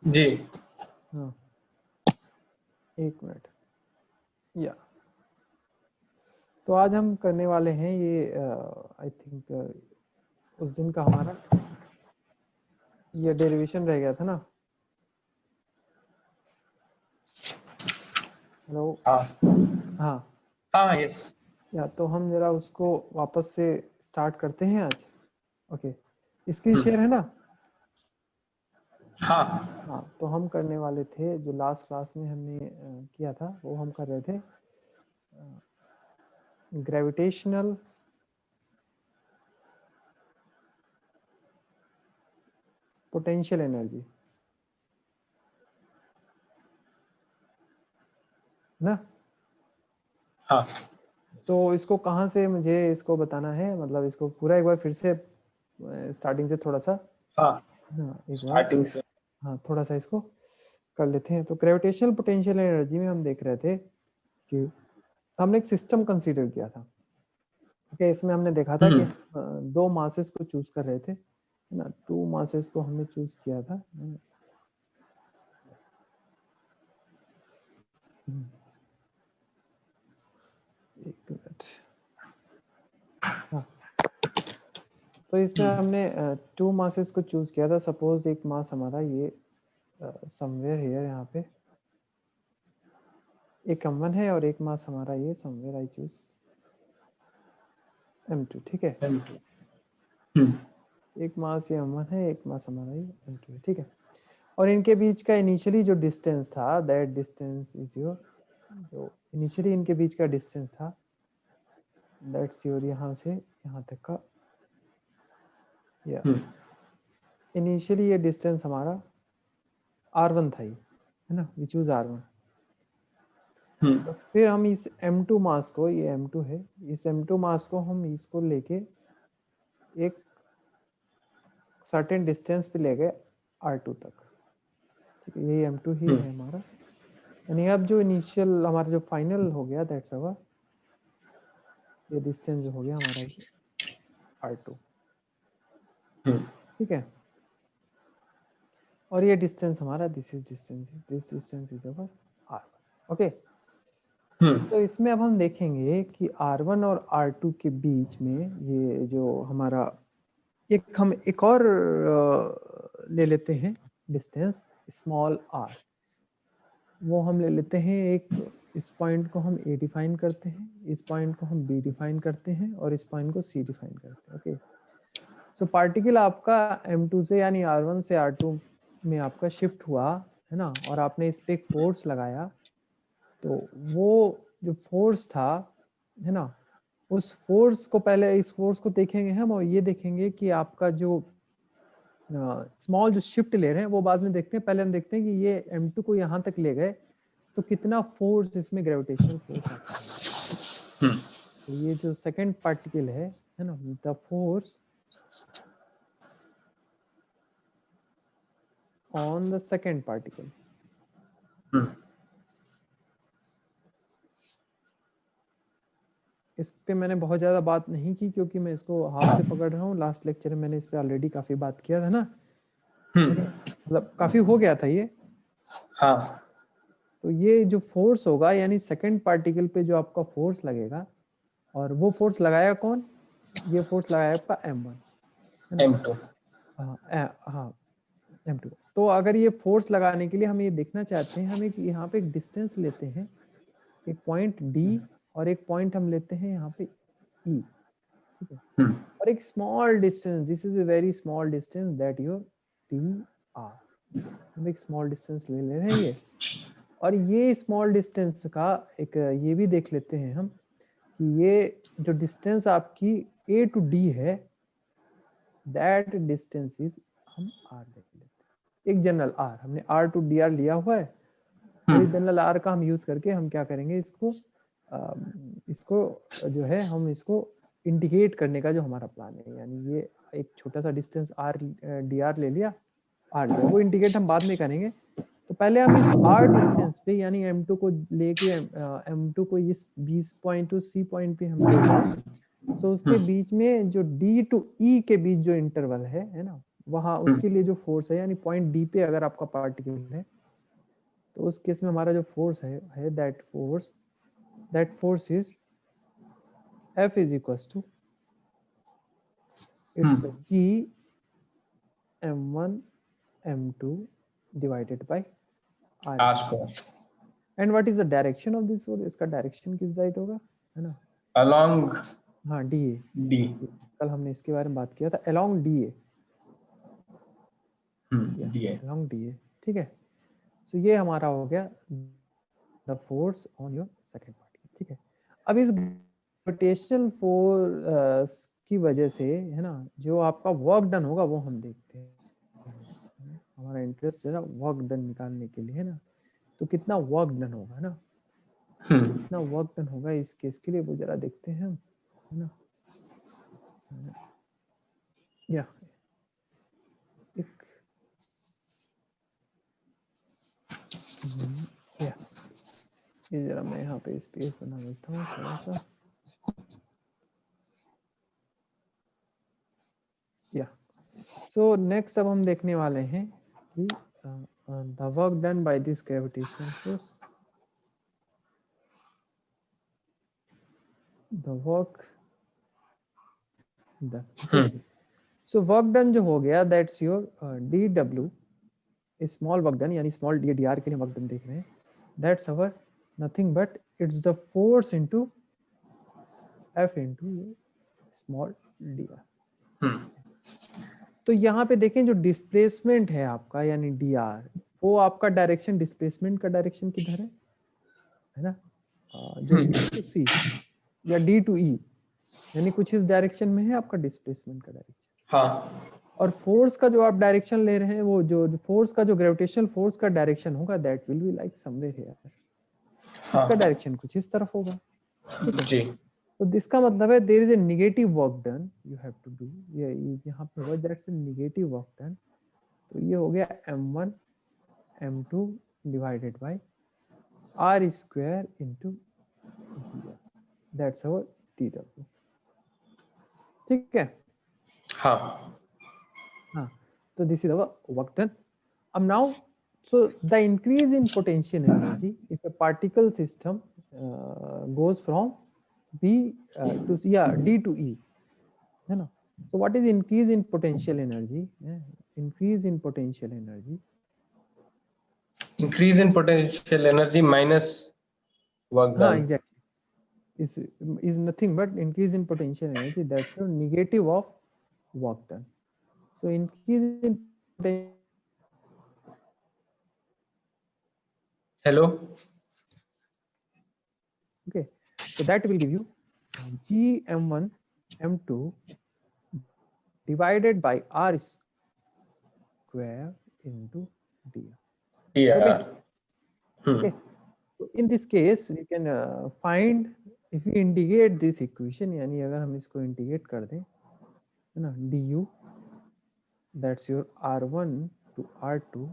जी। हाँ, एक मिनट। या तो आज हम करने वाले हैं ये आई थिंक उस दिन का हमारा ये डेरिवेशन रह गया था ना। हेलो। हाँ हाँ, हाँ, यस। या तो हम जरा उसको वापस से स्टार्ट करते हैं आज। ओके, स्क्रीन शेयर है ना? हाँ हाँ, तो हम करने वाले थे जो लास्ट क्लास में हमने किया था, वो हम कर रहे थे ग्रेविटेशनल पोटेंशियल एनर्जी ना। हाँ। तो इसको कहाँ से मुझे इसको बताना है, मतलब इसको पूरा एक बार फिर से स्टार्टिंग से थोड़ा सा। हाँ, हाँ, एक बार। स्टार्टिंग से। हाँ, थोड़ा सा इसको कर लेते हैं। तो ग्रेविटेशनल पोटेंशियल एनर्जी में हम देख रहे थे कि हमने एक सिस्टम कंसीडर किया था। ओके, इसमें हमने देखा था कि दो मासेस को चूज कर रहे थे, है ना। 2 मासेस को हमने चूज किया था। एक मिनट। हाँ, तो इसमें हमने 2 मासेस को चूज किया था। सपोज एक मास हमारा ये समवेयर हियर, यहाँ पे एक m1 है और एक मास हमारा ये समवेयर आई चूज m2। ठीक है, एक मास ये m1 है, एक मास हमारा ये m2 है। ठीक है, और इनके बीच का इनिशियली जो डिस्टेंस था, दैट डिस्टेंस इज योर, जो इनिशियली इनके बीच का डिस्टेंस था, दैट्स योर यहाँ से यहाँ तक का। या इनिशियली ये डिस्टेंस हमारा r1 था, ये है ना, वी चूज r1। तो फिर हम इस m2 मास को, ये m2 है, इस m2 मास को हम इसको लेके एक सर्टेन डिस्टेंस पे ले गए r2 तक। ठीक है, ये m2 ही है हमारा। यानी अब जो इनिशियल हमारा जो फाइनल हो गया, दैट्स अवर, ये डिस्टेंस जो हो गया हमारा ये r2। ठीक है, और ये डिस्टेंस हमारा this distance is our r1। Okay, तो इसमें अब हम देखेंगे कि r1 और r2 के बीच में ये जो हमारा हम एक और ले लेते हैं डिस्टेंस स्मॉल r, वो हम ले लेते हैं एक। इस पॉइंट को हम a डिफाइन करते हैं, इस पॉइंट को हम b डिफाइन करते हैं, और इस पॉइंट को c डिफाइन करते हैं। ओके, सो पार्टिकल आपका m2 से यानी r1 से r2 में आपका शिफ्ट हुआ, है ना, और आपने इस पे एक फोर्स लगाया। तो वो जो फोर्स था, है ना, उस फोर्स को पहले, इस फोर्स को देखेंगे हम, और ये देखेंगे कि आपका जो स्मॉल जो शिफ्ट ले रहे हैं वो बाद में देखते हैं। पहले हम देखते हैं कि ये m2 को यहाँ तक ले गए तो कितना फोर्स इसमें ग्रेविटेशनल फोर्स आता है। तो ये जो सेकंड पार्टिकल है ना, the force on the second particle. इस पे मैंने बहुत ज्यादा बात नहीं की क्योंकि मैं इसको हाथ से पकड़ रहा हूँ। लास्ट लेक्चर में मैंने इस पे ऑलरेडी काफी बात किया था ना, मतलब काफी हो गया था ये। हाँ। तो ये जो फोर्स होगा, यानी सेकंड पार्टिकल पे जो आपका फोर्स लगेगा, और वो फोर्स लगाया कौन? ये फोर्स लगाया आपका m1, है ना। m2। हाँ, m2। तो अगर ये फोर्स लगाने के लिए हम ये देखना चाहते हैं, हम एक यहाँ पे एक डिस्टेंस लेते हैं, एक पॉइंट d, और एक पॉइंट हम लेते हैं यहाँ पे e। ठीक है, और एक small distance, this is a very small distance, that your dr। हम एक स्मॉल डिस्टेंस ले रहे हैं ये, और ये स्मॉल डिस्टेंस का एक ये भी देख लेते हैं हम कि ये जो डिस्टेंस आपकी a टू d है, दैट डिस्टेंस इज, हम r देख लेते हैं, एक जनरल r, हमने r टू dr लिया हुआ है, और इस जनरल r का हम यूज करके हम क्या करेंगे, इसको जो है हम इसको इंडिकेट करने का जो हमारा प्लान है। यानी ये एक छोटा सा डिस्टेंस r dr ले लिया, वो इंडिकेट हम बाद में करेंगे। तो पहले हम इस r डिस्टेंस पे, यानी m2 को लेके m2 को इस 20 पॉइंट टू c पॉइंट पे हम ले गए। सो उसके बीच में जो d टू e के बीच जो इंटरवल है ना, वहाँ उसके लिए जो फोर्स है यानी पॉइंट डी पे अगर आपका पार्टिकल है तो उस केस में हमारा जो फोर्स है that force is F is equals to it's G m1 m2 divided by r R square and what is the direction of this force? इसका डायरेक्शन किस साइड होगा, है ना? along हाँ DA, D. कल हमने इसके बारे में बात किया था, along DA, DA. along DA, ठीक है. So ये हमारा हो गया the force on your second particle, ठीक है. अब इस ग्रेविटेशनल फोर्स की वजह से, है ना, जो आपका वर्क डन होगा वो हम देखते हैं. हमारा इंटरेस्ट है ना वर्क डन निकालने के लिए, है ना. तो कितना वर्क डन होगा ना, कितना वर्क डन होगा इस केस के लिए वो जरा देखते हैं हम, है ना. या एक या ये जरा मैं यहाँ पे स्पेस बना लेता हूँ थोड़ा सा. या सो नेक्स्ट अब हम देखने वाले हैं कि the work done by this gravitational force, the work done. So work done जो हो गया that's your dw, small work done यानी small dr के लिए work done देख रहे हैं, that's our nothing but it's the force into F into small dr. तो यहाँ पे देखें जो डिस्प्लेसमेंट है आपका यानी dr, वो आपका डायरेक्शन डिस्प्लेसमेंट का डायरेक्शन किधर है ना, जो D to C या D to E यानी कुछ इस डायरेक्शन में है आपका डिस्प्लेसमेंट का डायरेक्शन. हाँ. और फोर्स का जो आप डायरेक्शन ले रहे हैं वो जो फोर्स का जो ग्रेविटेशनल फोर्स का डायरेक्शन होगा that will be like somewhere here. इसका डायरेक्शन कुछ इस तरफ होगा, ठीक है जी. तो इसका मतलब है there is a negative work done you have to do. ये यहाँ पे होगा that's a negative work done. तो ये हो गया m1 m2 divided by r square into that's our dw, ठीक है. हाँ. हाँ, तो this is our work done. अब now so the increase in potential energy if a particle system goes from B to C, yeah, D to E, है ना. So what is increase in potential energy? Increase in potential energy. Increase in potential energy minus work हाँ, done. exactly. Is nothing but increase in potential energy. That's your negative of work done. So increase in potential. Hello. Okay, so that will give you G m1 m2 divided by r square into dr. Yeah. Okay. Okay. So in this case we can find if we integrate this equation, यानी अगर हम इसको integrate कर दें, है ना, du that's your r1 to r2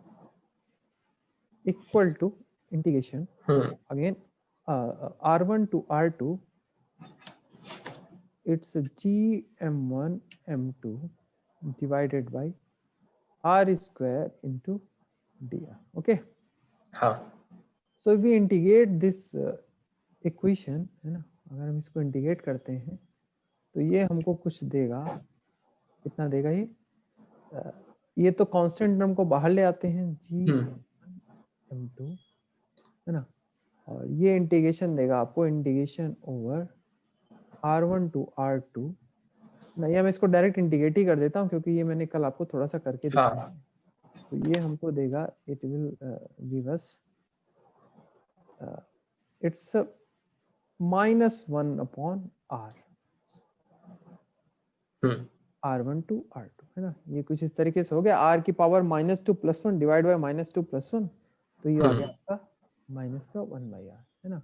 equal to integration again r1 to r2 it's g m1 m2 divided by r square into dr. Okay. हाँ. So if we integrate this equation, है ना, अगर हम इसको इंटीग्रेट करते हैं तो ये हमको कुछ देगा. कितना देगा ये तो कांस्टेंट टर्म को बाहर ले आते हैं जी m2, है ना, और ये इंटीग्रेशन देगा आपको integration over r1 to r2. नहीं, मैं इसको डायरेक्ट इंटीग्रेट ही कर देता हूँ क्योंकि ये मैंने कल आपको थोड़ा सा करके दिखाया. तो ये हमको देगा it will give us it's -1 upon r, r1 to r2, है ना. ये कुछ इस तरीके से हो गया r की पावर -2 + 1 डिवाइड बाय -2 + 1, तो ये आ गया आपका -1/r, है ना.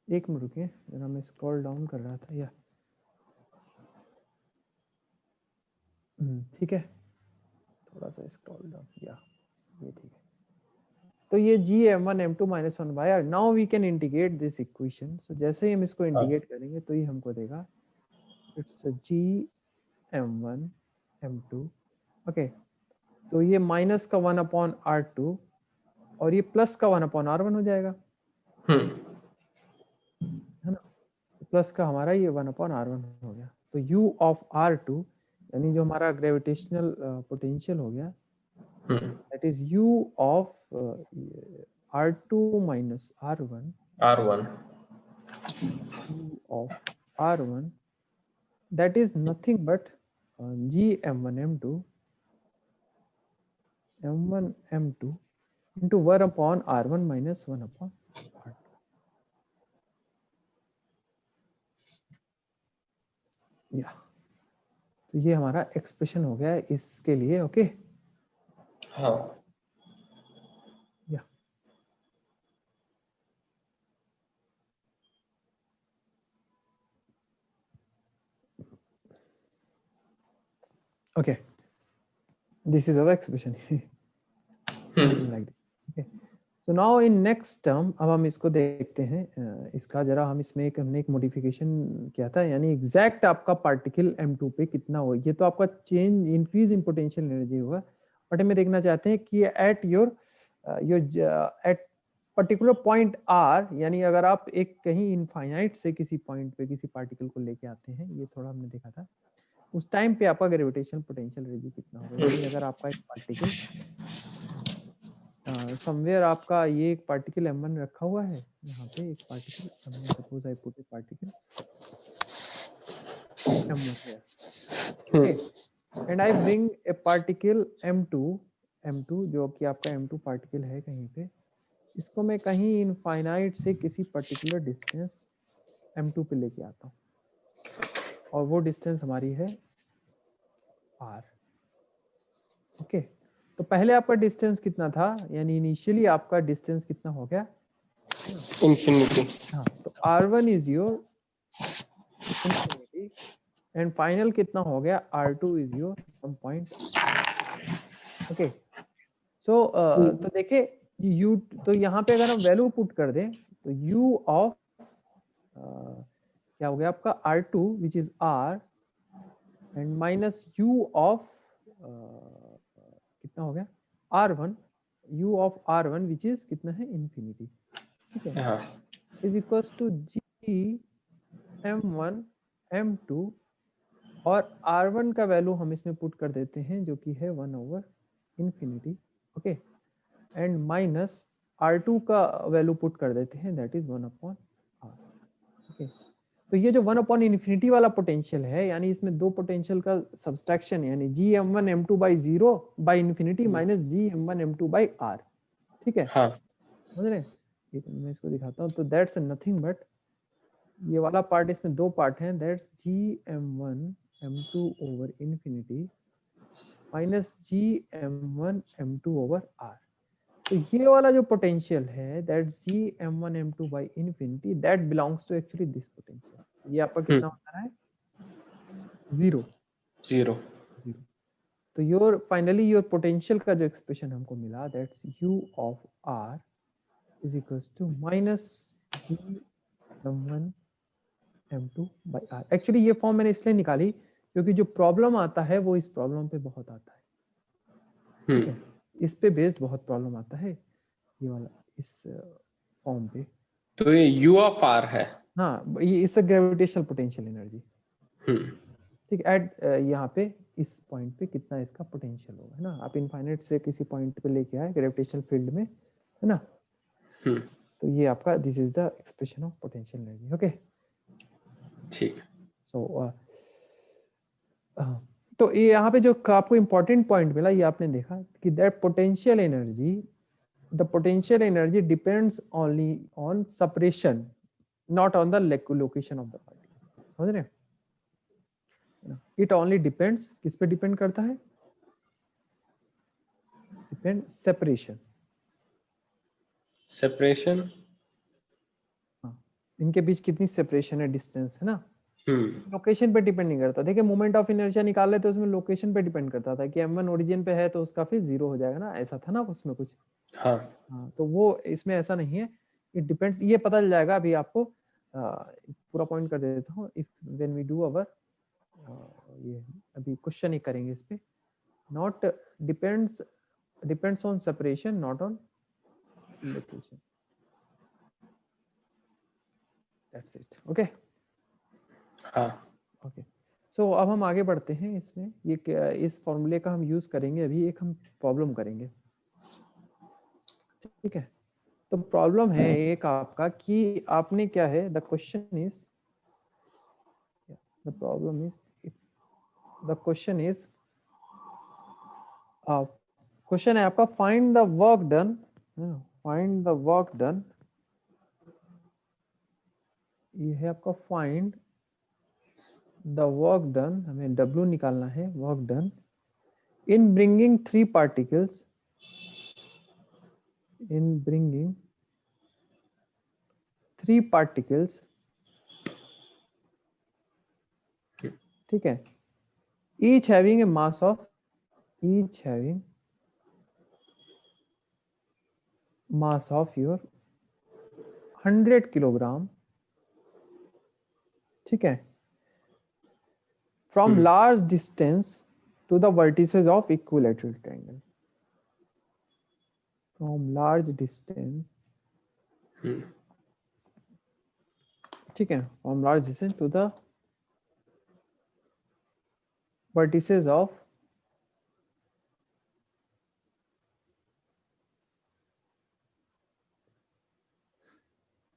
एक मिनट रुकिए जरा, मैं स्क्रॉल डाउन कर रहा था. या ठीक है, थोड़ा सा स्क्रॉल डाउन. या ये ठीक है. तो ये gm1 m2 minus 1 by r. Now we can integrate this equation. So जैसे ही हम इसको इंटीग्रेट करेंगे तो ये हमको देगा इट्स gm1 m2. ओके, तो ये माइनस का 1/r2 और ये प्लस का 1/r1 हो जाएगा, है ना. प्लस का हमारा ये 1/r1 हो गया. तो u of r2 यानी जो हमारा ग्रेविटेशनल पोटेंशियल हो गया, that is u of r2 minus r1, u of r1, that is nothing but gm1 m2 m1 m2 into 1/r1 minus 1/r2. या तो ये हमारा एक्सप्रेशन हो गया इसके लिए. ओके, हाँ. या okay, this is our expression. Like that. Okay. So now in next term, अब हम इसको देखते हैं. इसका जरा हम इसमें हमने एक मॉडिफिकेशन किया था, यानी एग्जैक्ट आपका पार्टिकल m2 पे कितना हो. ये तो आपका change increase in potential energy होगा, बट हमें देखना चाहते हैं कि at your at particular point r, यानी अगर आप एक कहीं इनफाइनाइट से किसी पॉइंट पे किसी पार्टिकल को लेके आते हैं, ये थोड़ा हमने देखा था, उस टाइम पे आपका ग्रेविटेशनल पोटेंशियल एनर्जी कितना होगा. यानी अगर आपका एक पार्टिकल समवेयर आपका ये एक पार्टिकल m1 रखा हुआ है, यहाँ पे एक particle m1, suppose I put A particle m1 here, okay, and I bring a particle m2 जो कि आपका m2 पार्टिकल है कहीं पे, इसको मैं कहीं इनफाइनाइट से किसी पर्टिकुलर डिस्टेंस m2 पे लेके आता हूँ, और वो डिस्टेंस हमारी है r. ओके, तो पहले आपका डिस्टेंस कितना था, यानी इनिशियली आपका डिस्टेंस कितना हो गया, इंफिनिटी. हाँ, तो r1 is your infinity and final कितना हो गया, r2 is your some point. Okay, so तो देखे u, तो यहाँ पे अगर हम वैल्यू पुट कर दें तो u ऑफ क्या हो गया आपका r2 which is r and minus u of कितना हो गया r1, u of r1 which is कितना है इंफिनिटी. ठीक है, हाँ. Is equals to g m1 m2 और r1 का वैल्यू हम इसमें पुट कर देते हैं जो कि है 1/इंफिनिटी. ओके, एंड माइनस r2 का वैल्यू पुट कर देते हैं, दैट इज 1/r. ओके, तो ये जो 1/इंफिनिटी वाला पोटेंशियल है, यानी इसमें दो पोटेंशियल का सब्सट्रैक्शन, यानी gm1 m2 by 0 by infinity minus gm1 m2 by r. ठीक है, हाँ. समझ रहे हैं. मैं इसको दिखाता हूँ. तो दैट्स नथिंग बट ये वाला पार्ट, इसमें दो पार्ट हैं, that's gm1 m2 over infinity minus gm1 m2 over r. तो ये वाला जो पोटेंशियल है, that's gm1 m2 by infinity, that belongs to actually this potential. ये आपका कितना होता है, 0. तो योर फाइनली योर पोटेंशियल का जो एक्सप्रेशन हमको मिला, that's u of r is equals to minus gm1 m2 by r. Actually ये फॉर्म मैंने इसलिए निकाली क्योंकि जो प्रॉब्लम आता है वो इस प्रॉब्लम पे बहुत आता है. ठीक है, इस पे बेस्ड बहुत प्रॉब्लम आता है, ये वाला इस फॉर्म पे. तो ये u ऑफ r है. हाँ, ये इस ग्रेविटेशनल पोटेंशियल एनर्जी. ठीक, एट यहाँ पे इस पॉइंट पे कितना इसका पोटेंशियल होगा, है ना. आप इनफाइनाइट से किसी पॉइंट पे लेके आए ग्रेविटेशनल फील्ड में, है ना. तो ये आपका this is the expression of potential energy. Okay, ठीक. सो तो ये यहाँ पे जो आपको इंपॉर्टेंट पॉइंट मिला, ये आपने देखा कि that potential energy, the potential energy depends only on separation, not on the location of the particle. समझ रहे हैं, इट ओनली डिपेंड्स, किस पे डिपेंड करता है, डिपेंड सेपरेशन. सेपरेशन, हाँ, इनके बीच कितनी सेपरेशन है, डिस्टेंस, है ना. लोकेशन पे डिपेंड नहीं करता। देखिए मोमेंट ऑफ इनर्शिया निकाल लेते उसमें लोकेशन पे डिपेंड करता था कि m1 ओरिजिन पे है तो उसका फिर 0 हो जाएगा ना, ऐसा था ना उसमें कुछ। हाँ हाँ तो वो इसमें ऐसा नहीं है, इट डिपेंड्स, ये पता चल जाएगा अभी आपको। पूरा पॉइंट कर देता हूँ। If when we do our ये अभी क्वेश्चन ही करेंगे इस पे, not depends on separation not on location, that's it. Okay हाँ ओके। सो अब हम आगे बढ़ते हैं इसमें, इस फॉर्मूले का हम यूज करेंगे अभी, एक हम प्रॉब्लम करेंगे, ठीक है। तो प्रॉब्लम है एक आपका कि आपने क्या है, the question is, the problem is, the question is, question है आपका find the work done, find the work done, ये है आपका फाइंड द वर्क डन, हमें W निकालना है, work done in bringing 3 particles, in bringing 3 particles, ठीक है, each having a mass of, each having mass of your 100 kilogram, ठीक है, from large distance to the vertices of equilateral triangle, from large distance, ठीक है, from large distance to the vertices of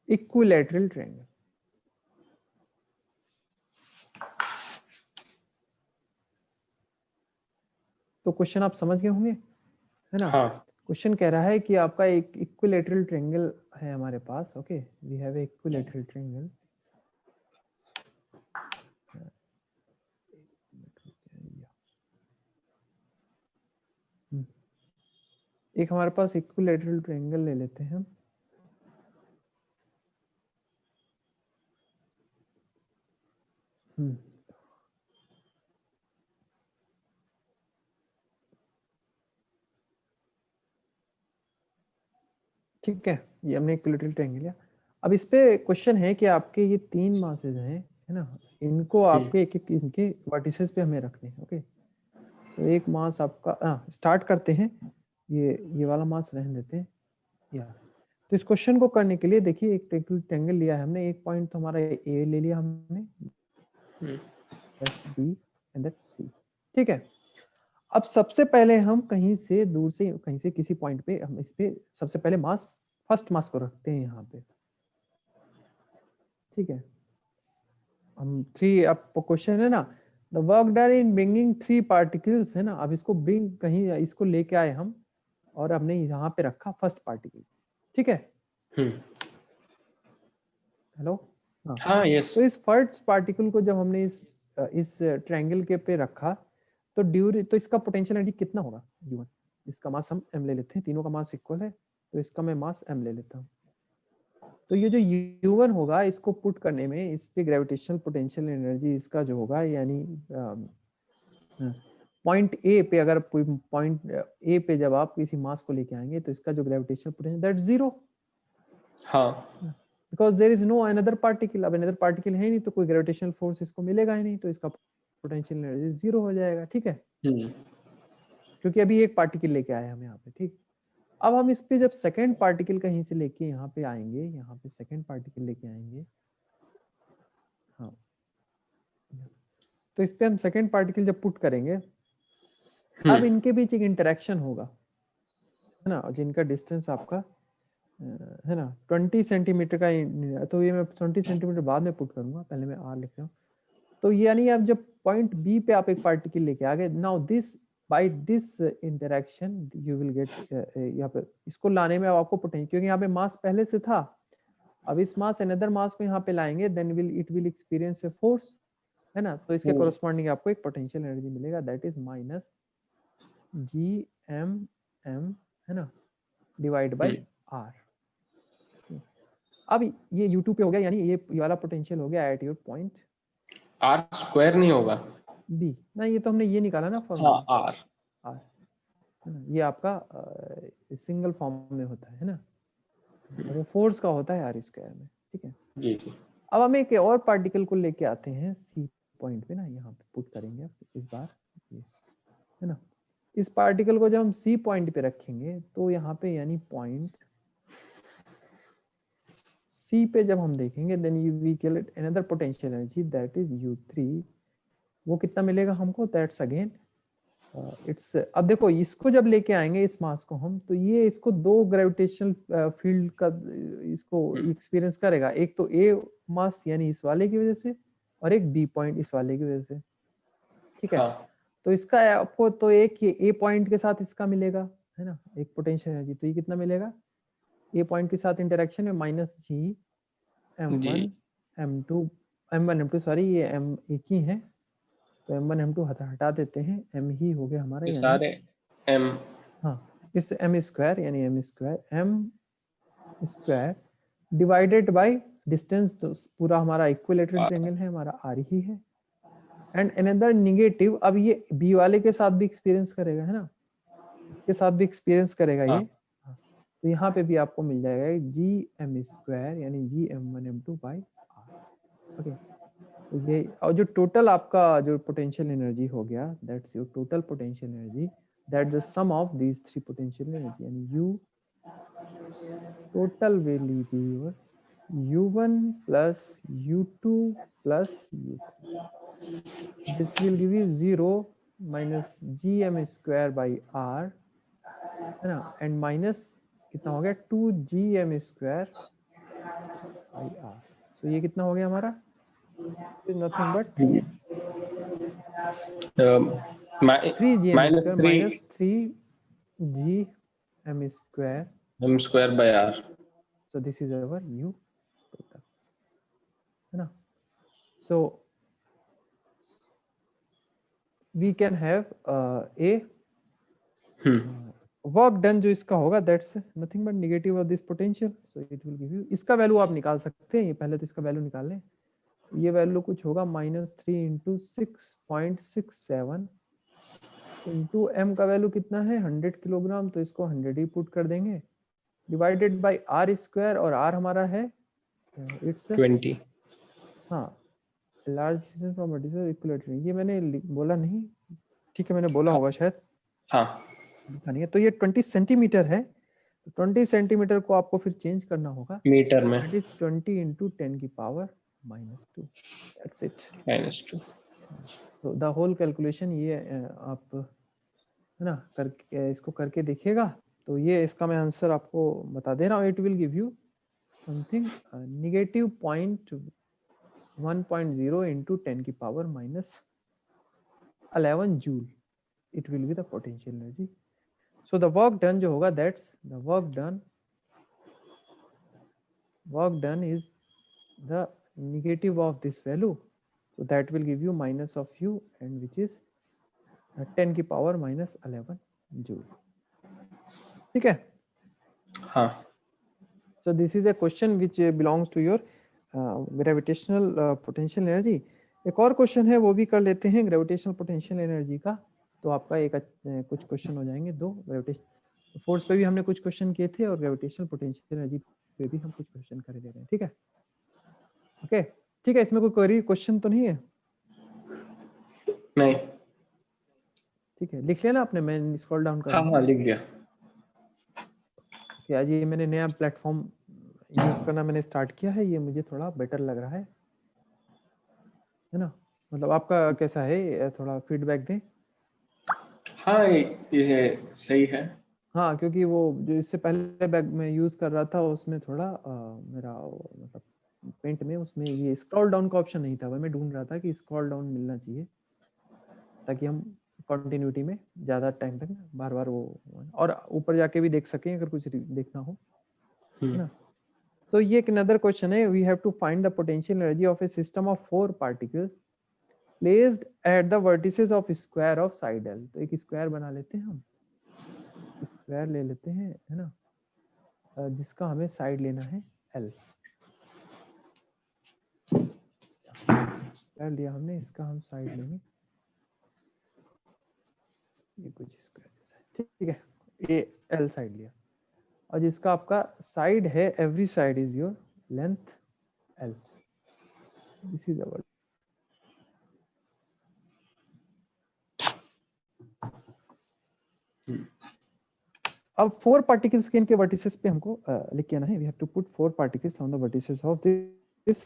equilateral triangle। तो question आप समझ गए होंगे, है ना। हाँ क्वेश्चन कह रहा है कि आपका एक इक्विलेटरल ट्रायंगल है हमारे पास, okay, we have a equilateral triangle, एक हमारे पास इक्विलेटरल ट्रायंगल ले लेते हैं हम, ठीक है, ये हमने इक्विलेटरल ट्रायंगल लिया। अब इस पे क्वेश्चन है कि आपके ये 3 मासेस हैं, है ना, इनको आपके एक एक इनके वर्टिसेस पे हमें रखने हैं, ओके। सो एक मास आपका, स्टार्ट करते हैं, ये वाला मास रहने देते हैं या। तो इस क्वेश्चन को करने के लिए देखिए एक ट्रायंगल लिया है हमने, एक पॉइंट तो हमारा ए ले लिया हमने, that's B and that's C, ठीक है। अब सबसे पहले हम कहीं से दूर से, कहीं से किसी पॉइंट पे हम इस पे सबसे पहले मास, फर्स्ट मास को रखते हैं यहाँ पे, ठीक है। हम 3, अब क्वेश्चन है ना, the work done in bringing 3 particles, है ना, अब इसको ब्रिंग कहीं, इसको लेके आए हम और हमने यहाँ पे रखा फर्स्ट पार्टिकल, ठीक है। हेलो, हाँ हाँ यस तो इस फर्स्ट पार्टिकल को जब हमने इस ट्रायंगल के पे रखा तो इसका पोटेंशियल एनर्जी कितना होगा, U1, इसका मास हम m ले लेते हैं, तीनों का मास इक्वल है तो इसका मैं मास m ले लेता हूँ। तो ये जो U1 होगा, इसको पुट करने में इस पे ग्रेविटेशनल पोटेंशियल एनर्जी इसका जो होगा, यानी पॉइंट ए पे, अगर कोई पॉइंट ए पे जब आप किसी मास को लेके आएंगे तो इसका जो ग्रेविटेशनल पोटेंशियल दैट 0, हाँ because there is no another particle, अब अनदर पार्टिकल है नहीं तो कोई ग्रेविटेशनल फोर्स इसको मिलेगा ही नहीं, तो इसका पोटेंशियल एनर्जी 0 हो जाएगा, ठीक है, क्योंकि अभी एक पार्टिकल लेके आए हम यहाँ पे, ठीक। अब हम इस पे जब सेकंड पार्टिकल कहीं से लेके यहाँ पे आएंगे, यहाँ पे सेकंड पार्टिकल लेके आएंगे, हाँ, तो इस पे हम सेकंड पार्टिकल जब पुट करेंगे, अब इनके बीच एक इंटरेक्शन होगा, है ना, जिनका डिस्टेंस आपका है ना 20 सेंटीमीटर का, तो ये मैं 20 सेंटीमीटर बाद में पुट करूंगा, पहले मैं आर लिख रहा हूँ। तो यानी आप जब पॉइंट बी पे आप एक पार्टिकल लेके आ गए, now this by this interaction you will get, यहाँ पे इसको लाने में आपको पोटेंशियल, क्योंकि यहाँ पे मास पहले से था, अब इस मास अनदर मास को यहाँ पे लाएंगे, then it will experience a force, है ना, तो इसके कोरस्पॉन्डिंग आपको एक पोटेंशियल एनर्जी मिलेगा, दैट इज माइनस GMM, है ना, डिवाइड बाय R। अब ये U2 पे हो गया, यानी ये वाला पोटेंशियल हो गया at your point R square नहीं होगा? बी ना, ये तो हमने ये निकाला ना हाँ फॉर्मूला, आर। आर है ना, ये आपका सिंगल फॉर्म में होता है ना, और वो फोर्स का होता है आर स्क्वायर में, ठीक है। जी जी। अब हम एक और पार्टिकल को लेके आते हैं सी पॉइंट पे ना, यहाँ पे पुट करेंगे अब इस बार, ये है ना। इस पार्टिकल को जब हम सी पॉइंट पे रखेंगे तो यहाँ पे यानी पॉइंट सी पे जब हम देखेंगे then you we calculate another potential energy that is U3। वो कितना मिलेगा हमको, दैट्स अगेन इट्स, अब देखो इसको जब लेके आएंगे इस मास को हम, तो ये इसको दो ग्रेविटेशनल फील्ड का इसको एक्सपीरियंस करेगा, एक तो ए मास यानी इस वाले की वजह से, और एक बी पॉइंट इस वाले की वजह से, ठीक है। हाँ तो इसका आपको तो एक ये ए पॉइंट के साथ इसका मिलेगा, है ना, एक पोटेंशियल एनर्जी, तो ये कितना मिलेगा, ए पॉइंट के साथ इंटरेक्शन में -G जी। M1 M2 सॉरी, ये M एक ही है, तो M1 M2 हटा देते हैं, M ही हो गया हमारा, ये यानी सारे एम। हाँ, इस M स्क्वायर यानी M square divided by distance, तो पूरा हमारा इक्विलेटरल ट्रायंगल है, हमारा आर ही है, एंड अनदर निगेटिव, अब ये बी वाले के साथ भी एक्सपीरियंस करेगा, है ना, के साथ भी एक्सपीरियंस करेगा ये, हाँ हाँ, तो यहाँ पे भी आपको मिल जाएगा GM स्क्वायर यानी GM1 M2 by are. Okay, तो ये और जो टोटल आपका जो पोटेंशियल एनर्जी हो गया, that's your total potential energy, that the sum of these three potential energy, यानी you total will be your U1 plus U2 plus U3. This will give you 0 minus GM square by R, है ना, and minus कितना हो गया 2GM square by R। सो ये कितना हो गया हमारा, nothing but 3GM minus square 3 minus 3GM square, M square by R. So this is our U total, है ना। So we can have a work done जो इसका होगा, that's nothing but negative of this potential, so it will give you, इसका value आप निकाल सकते हैं, ये पहले तो इसका वैल्यू निकाल लें, ये वैल्यू कुछ होगा -3 इंटू 6.67 इंटू एम का वैल्यू कितना है 100 किलोग्राम, तो इसको 100 ही पुट कर देंगे, डिवाइडेड बाय आर स्क्वायर, और आर हमारा है इट्स 20। हाँ लार्ज फ्रॉम इक्विलेटरल, ये मैंने बोला नहीं, ठीक है मैंने बोला हाँ होगा शायद, हाँ लिखा नहीं है, तो ये 20 सेंटीमीटर है, तो 20 सेंटीमीटर को आपको फिर चेंज करना होगा, मीटर में दैट इज 20 इंटू 10 की पावर -2, दैट्स इट। -2। तो द होल कैलकुलेशन ये आप है ना करके इसको करके देखिएगा, तो ये इसका मैं आंसर आपको बता दे रहा हूँ, it will give you something negative 1.0 into 10 की power -11 joule, it will be the potential energy. So the work done जो होगा, that's the work done is the negative of this value, so that will give you minus of u, and which is 10 की power -11 joule, ठीक है। हाँ so this is a question which belongs to your gravitational potential energy। एक और question है वो भी कर लेते हैं ग्रेविटेशनल पोटेंशियल एनर्जी का, तो आपका एक कुछ क्वेश्चन हो जाएंगे दो, ग्रेविटेशन फोर्स पे भी हमने कुछ क्वेश्चन किए थे, और ग्रेविटेशनल पोटेंशियल एनर्जी पे भी हम कुछ क्वेश्चन कर ले रहे हैं, ठीक है। ओके ठीक है, इसमें कोई क्वेरी क्वेश्चन तो नहीं है, नहीं। ठीक है, लिख लेना आपने, मैं स्क्रॉल डाउन कर हाँ रहा हूँ हाँ लिख दिया। कि आज ये मैंने नया प्लेटफॉर्म यूज करना मैंने स्टार्ट किया है, ये मुझे थोड़ा बेटर लग रहा है ना, मतलब आपका कैसा है, थोड़ा फीडबैक दें। हाँ ये सही है। हाँ क्योंकि वो जो इससे पहले बैग में यूज कर रहा था उसमें थोड़ा मेरा मतलब पेंट में उसमें ये स्क्रॉल डाउन का ऑप्शन नहीं था, वह मैं ढूंढ रहा था कि स्क्रॉल डाउन मिलना चाहिए ताकि हम कंटिन्यूटी में ज्यादा टाइम तक बार बार वो, और ऊपर जाके भी देख सकें अगर कुछ देखना हो, है ना। So ये एक another question है, we have to find the potential energy of a system of 4 particles placed at the vertices of square of side L। तो एक स्क्वायर बना लेते हैं हम, स्क्वायर ले लेते हैं, है ना, जिसका हमें साइड लेना है L। स्क्वायर लिया हमने, इसका हम साइड लेंगे, ये कुछ स्क्वायर जैसा है, ठीक है, ये एल साइड लिया, और जिसका आपका साइड है, every side is your length L, this is अवर। अब 4 पार्टिकल्स के इनके वर्टिसेस पे हमको लिख के आना है, we have to put 4 particles on the vertices of this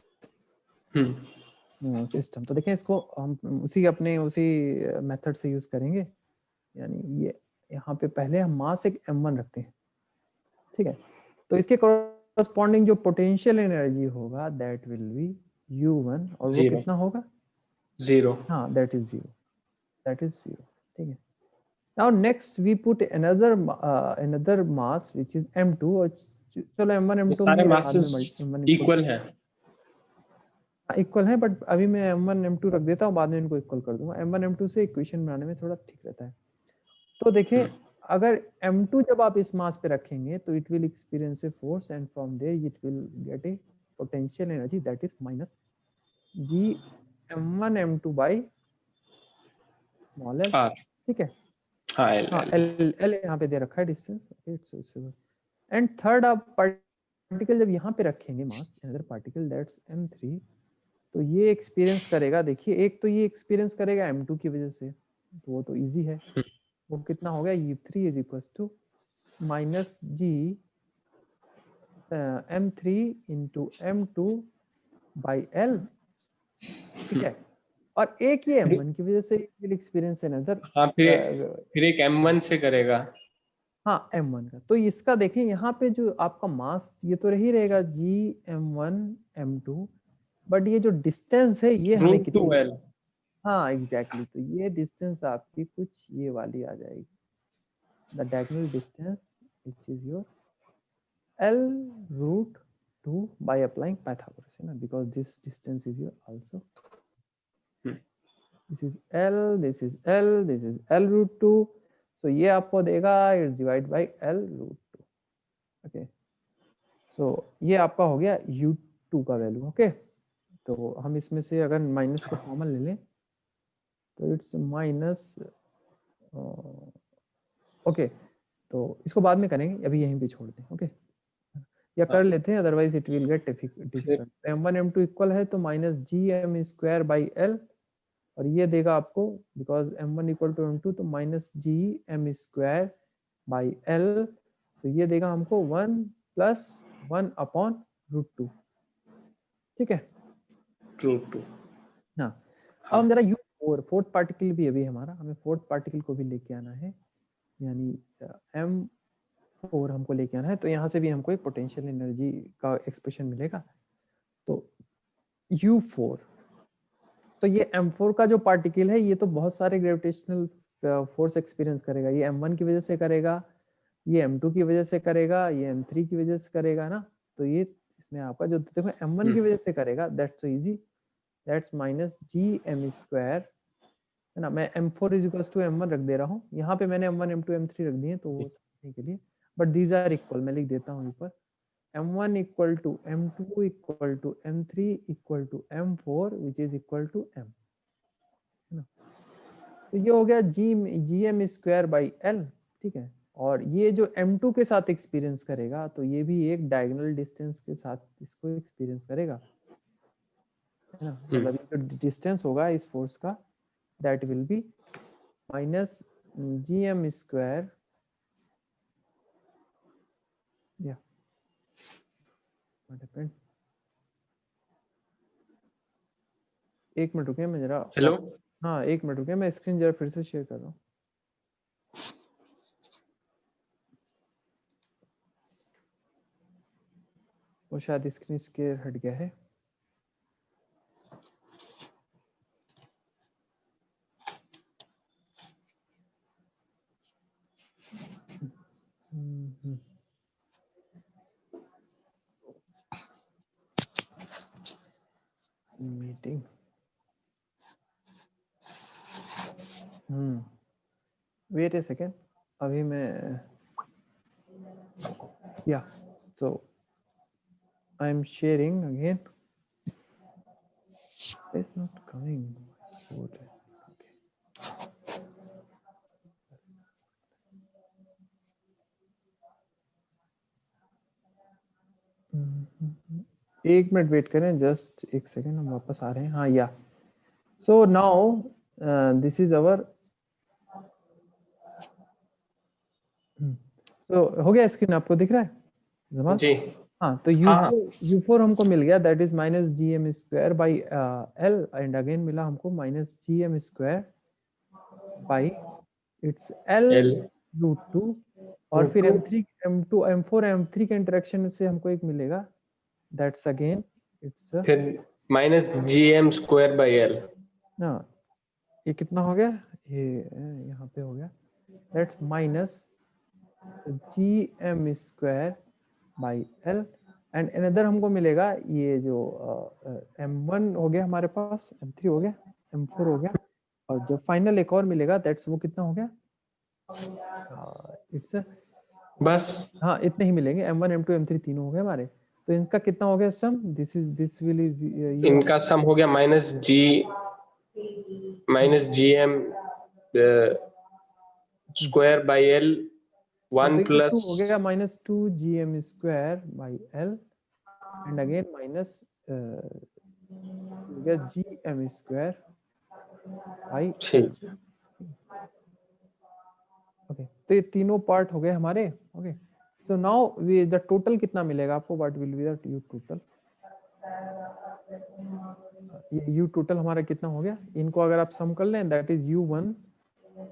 system. तो देखें, इसको हम उसी मेथड से यूज करेंगे, यानी ये यहाँ पे पहले हम मास एक m1 रखते हैं, ठीक है, तो इसके कॉरस्पॉन्डिंग जो पोटेंशियल एनर्जी होगा दैट विल बी u1, और वो कितना होगा, 0। हाँ, दैट इज 0, ठीक है। Now next we put another mass which is m2, और चलो m1 m2 सारे में मासेस इक्वल है। इक्वल है, बट अभी मैं m1 m2 रख देता हूँ, बाद में इनको इक्वल कर दूंगा, m1 m2 से इक्वेशन बनाने में थोड़ा ठीक रहता है। तो देखें, अगर m2 जब आप इस मास पे रखेंगे तो it will experience a force, and from there it will get a potential energy that is minus g m1 m2 by small l, ठीक है, हाँ, l यहाँ पे दे रखा है डिस्टेंस, एंड थर्ड आप पार्टिकल जब यहाँ पे रखेंगे मास, अनदर पार्टिकल दैट्स m3, तो ये एक्सपीरियंस करेगा, देखिए एक तो ये एक्सपीरियंस करेगा m2 की वजह से, तो वो तो इजी है, वो कितना हो गया, u3 is equal to minus g m3 into m2 by l, ठीक है, और एक ये m1 की वजह से विल एक्सपीरियंस अनदर, हाँ, फिर एक m1 से करेगा। हाँ, m1 का, तो इसका देखें यहाँ पे जो आपका मास ये तो रही रहेगा g m1 m2, बट ये जो डिस्टेंस है ये हमें कितनी, √2l। हाँ एग्जैक्टली, तो ये डिस्टेंस आपकी कुछ ये वाली आ जाएगी, the diagonal distance which is your l√2 by applying Pythagoras, है ना, because this distance is your also, this is l, this is l, this is l√2, so ये आपको देगा it's divide by l√2, okay, so ये आपका हो गया u2 का वैल्यू, ओके, तो हम इसमें से अगर माइनस को कॉमन ले लें तो इट्स माइनस, ओके, तो इसको बाद में करेंगे, अभी यहीं पे छोड़ दें, ओके, या कर लेते हैं, otherwise it will get difficult. m1 m2 equal है तो minus gm square by l, और ये देगा आपको, because m1 equal to m2, तो minus gm square by l, तो ये देगा हमको 1 प्लस 1 अपॉन √2, ठीक है, √2। हाँ, अब हम जरा u4 फोर्थ पार्टिकल भी अभी हमारा, हमें फोर्थ पार्टिकल को भी लेके आना है, यानी m4 हमको लेके आना है, तो यहाँ से भी हमको एक पोटेंशियल एनर्जी का एक्सप्रेशन मिलेगा, तो u4, तो ये m4 का जो पार्टिकल है ये तो बहुत सारे ग्रेविटेशनल फोर्स एक्सपीरियंस करेगा, ये m1 की वजह से करेगा, ये m2 की वजह से करेगा, ये m3 की वजह से करेगा ना, तो ये इसमें आपका जो देखो m1 की वजह से करेगा, that's so easy, that's minus gm square, है ना, मैं m4 is equal to m1 रख दे रहा हूँ, यहाँ पे मैंने m1 m2 m3 रख दिए तो वो समझने के लिए, बट दीज आर इक्वल, मैं लिख देता हूँ ऊपर, m1 equal to m2 equal to m3 equal to m4 which is equal to m, है ना, तो ये हो गया gm स्क्वायर बाई l, ठीक है, और ये जो m2 के साथ एक्सपीरियंस करेगा तो ये भी एक डायगोनल डिस्टेंस के साथ इसको एक्सपीरियंस करेगा, है ना, मतलब जो डिस्टेंस होगा इस फोर्स का that will be minus gm square, या व्हाट हैपेंड, एक मिनट रुके, मैं जरा, हेलो, हाँ एक मिनट रुके, मैं स्क्रीन जरा फिर से शेयर कर रहा हूँ, वो शायद स्क्रीन शेयर हट गया है, मीटिंग, वेट ए सेकेंड, अभी मैं, yeah so I am sharing again, It's not coming. What? Okay. एक मिनट वेट करें, जस्ट एक सेकेंड, हम वापस आ रहे हैं. हाँ, yeah so now this is our, so हो गया. स्क्रीन आपको दिख रहा है जमाल? जी. हाँ, तो हाँ. U4 हमको मिल गया, that is minus g m square by l, and again मिला हमको minus g m square by its l L root 2, और root फिर 2 M3 M2 M4 M3 के इंटरेक्शन से हमको एक मिलेगा, दैट्स अगेन इट्स फिर माइनस GM²/L. ना, ये कितना हो गया, ये यहाँ पे हो गया, that's minus g m square by l, and another हमको मिलेगा ये जो M1 हो गया हमारे पास, M3 हो गया, M4 हो गया, और जो फाइनल एक और मिलेगा दैट्स वो कितना हो गया, इट्स बस हाँ इतने ही मिलेंगे, M1 M2 M3 तीनों हो गए हमारे. तो इनका कितना हो गया सम, दिस विल इज इनका सम हो गया -GM²/L हाँ, 1 तो ये प्लस 2 हो गया minus 2 g m square by l, and again minus हो गया g m square by l. ठीक. ओके, तो ये तीनों पार्ट हो गए हमारे. Okay, so now we the total कितना मिलेगा आपको, what will be the U total, ये यू टोटल हमारा कितना हो गया, इनको अगर आप सम कर लें that is U1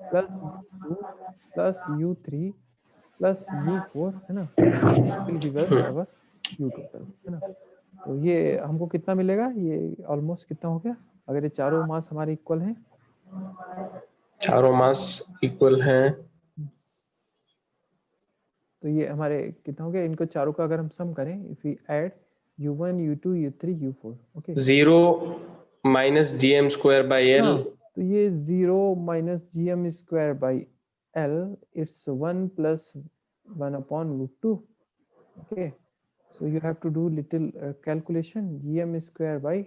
plus U2 plus U3 plus U4, है ना, will give us our you total, है ना. तो ये हमको कितना मिलेगा, ये ऑलमोस्ट कितना हो गया, अगर ये चारों मास हमारे इक्वल हैं, चारों मास इक्वल हैं, तो ये हमारे कितना हो गया, इनको चारों का अगर हम सम करें, if we add U1 U2 U3 U4, okay, 0 minus GM²/L. हाँ, तो ये 0 minus g m square by l, it's 1 plus 1 upon root 2. Okay, so you have to do little calculation, gm square by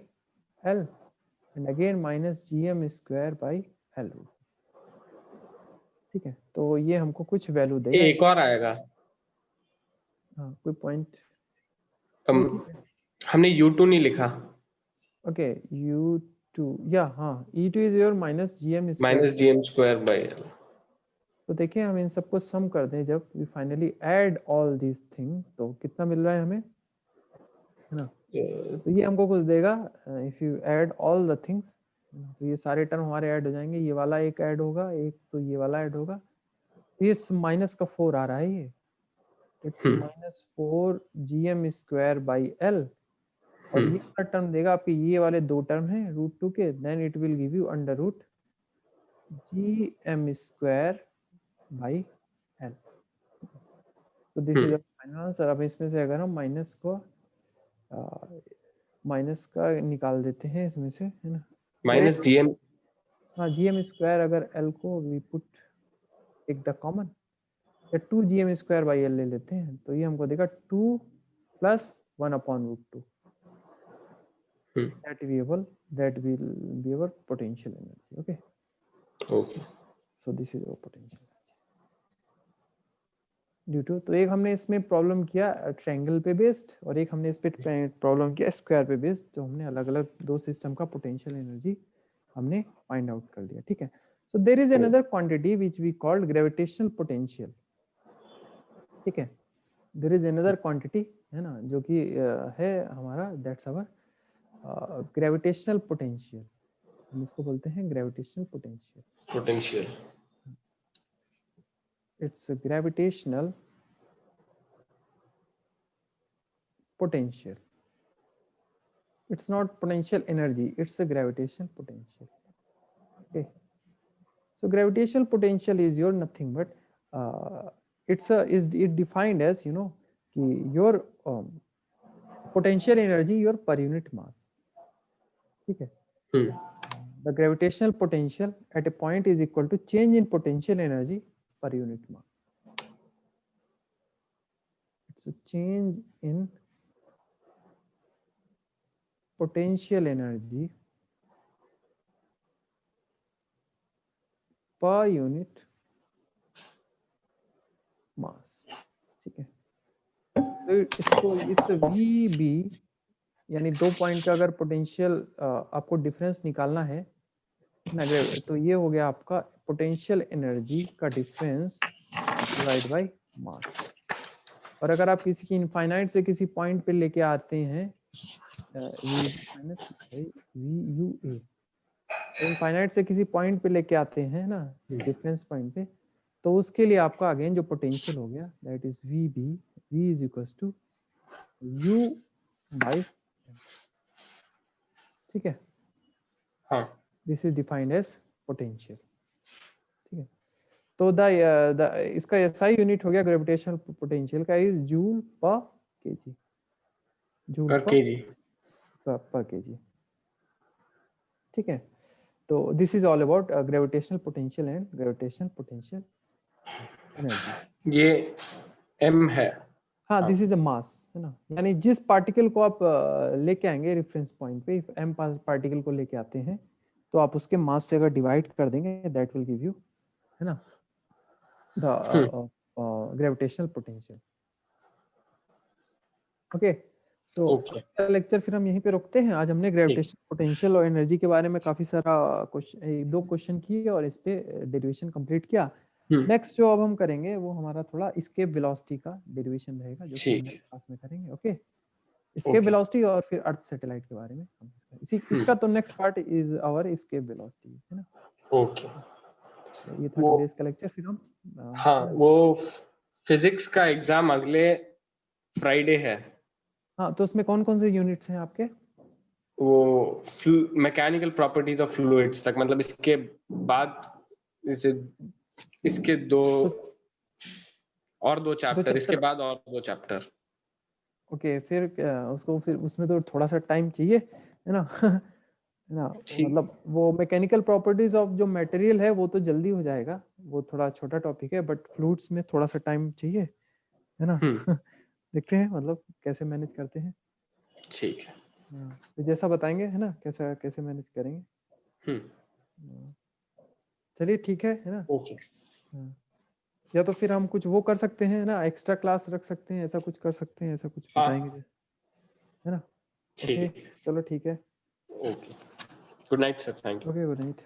l, and again minus gm square by l. ठीक है, तो ये हमको कुछ value देगा. एक और आएगा. हाँ, कोई पॉइंट, हम हमने U2 नहीं लिखा, ओके, u2, या हाँ, e2 is your minus gm square. Minus GM²/L. तो देखिए हम इन सबको सम कर दें, जब we finally add all these thing, तो कितना मिल रहा है हमें, है ना. तो ये हमको कुछ देगा, if you add all the things, तो ये सारे टर्म हमारे ऐड हो जाएंगे, ये वाला एक ऐड होगा, एक तो ये वाला ऐड होगा, ये माइनस का 4 आ रहा है, ये it's minus 4 g m square by l, और ये वाला टर्म देगा आपके ये वाले दो टर्म हैं रूट 2 के, then it will give you under root g m square by l. तो दिस इज फाइनल आंसर. अब इसमें से अगर हम माइनस को माइनस का निकाल देते हैं इसमें से, है ना, माइनस GM. हाँ, जी एम स्क्वायर अगर एल को we put take the common, या 2 g m square by l ले लेते हैं, तो ये हमको देगा 2 plus 1 upon root 2, that will be our potential energy. Okay, okay. so this is our potential energy due to, तो एक हमने इसमें प्रॉब्लम किया ट्रायंगल पे बेस्ड, और एक हमने इस पे प्रॉब्लम किया स्क्वायर पे बेस्ड, तो हमने अलग अलग दो सिस्टम का पोटेंशियल एनर्जी हमने फाइंड आउट कर लिया. ठीक है, so there is another quantity which we called gravitational potential. ठीक है, there is another quantity, है ना, जो कि है हमारा, that's our ग्रेविटेशनल पोटेंशियल, हम इसको बोलते हैं gravitational potential. It's gravitational potential, it's not potential energy, it's a gravitational potential. Okay, so gravitational potential is your nothing but it defined as, you know, your potential energy your per unit mass. ठीक है, the gravitational potential at a point is equal to change in potential energy per unit mass. It's a change in potential energy per unit mass, ठीक है। तो इसको इस VB यानी 2 point का अगर पोटेंशियल आपको डिफरेंस निकालना है ना, तो ये हो गया आपका पोटेंशियल एनर्जी का डिफरेंस डिवाइड बाय मास। और अगर आप किसी की इनफाइनाइट से किसी पॉइंट पे लेके आते हैं V माइनस VUA, इनफाइनाइट से किसी पॉइंट पे लेके आते हैं ना, डिफरेंस पॉइंट पे, तो उसके लिए आपका अगेन जो पोटेंशियल हो गया that is VB, V is equals to U by, ठीक है। हाँ this is defined as potential, ठीक है। तो द इसका SI यूनिट हो गया ग्रेविटेशनल पोटेंशियल का is joule per kg, joule per kg. Per kg, ठीक है। तो this is all about gravitational potential and gravitational potential energy. ये m है। हाँ, दिस इज अ मास, है ना, यानी जिस पार्टिकल को आप लेके आएंगे रेफरेंस पॉइंट पे, इफ m पार्टिकल को लेके आते हैं तो आप उसके मास से अगर डिवाइड कर देंगे दैट विल गिव यू, है ना, the gravitational potential. Okay, so okay lecture फिर हम यहीं पे रुकते हैं। आज हमने ग्रेविटेशनल पोटेंशियल और एनर्जी के बारे में काफी सारा दो क्वेश्चन किए और इस पे डेरिवेशन कंप्लीट किया। नेक्स्ट जो अब हम करेंगे वो हमारा थोड़ा एस्केप वेलोसिटी का डेरिवेशन रहेगा, जो कि हम नेक्स्ट क्लास में करेंगे। ओके, एस्केप वेलोसिटी और फिर अर्थ सैटेलाइट के बारे में हम इसका तो next part is our escape velocity, है ना। ओके, तो ये था टुडेस का लेक्चर। फिर हम हाँ वो फिजिक्स का एग्जाम अगले फ्राइडे है। हाँ, तो उसमें कौन कौन से यूनिट्स हैं आपके? वो मैकेनिकल प्रॉपर्टीज ऑफ फ्लूइड्स तक, मतलब इसके बाद इसके दो चैप्टर, इसके बाद और 2 चैप्टर। ओके, फिर उसको फिर उसमें तो थोड़ा सा टाइम चाहिए, है ना। है ना, मतलब वो मैकेनिकल प्रॉपर्टीज ऑफ जो मटेरियल है वो तो जल्दी हो जाएगा, वो थोड़ा छोटा टॉपिक है, बट फ्लूइड्स में थोड़ा सा टाइम चाहिए, है ना। देखते हैं मतलब कैसे मैनेज करते हैं। ठीक है, तो जैसा बताएंगे, है ना, कैसा कैसे मैनेज करेंगे। चलिए ठीक है ना। ओके, या तो फिर हम कुछ वो कर सकते हैं ना, एक्स्ट्रा क्लास रख सकते हैं, ऐसा कुछ कर सकते हैं, ऐसा कुछ बताएंगे, है ना। ओके, चलो ठीक है। Okay, good night sir, thank you. Okay, good night.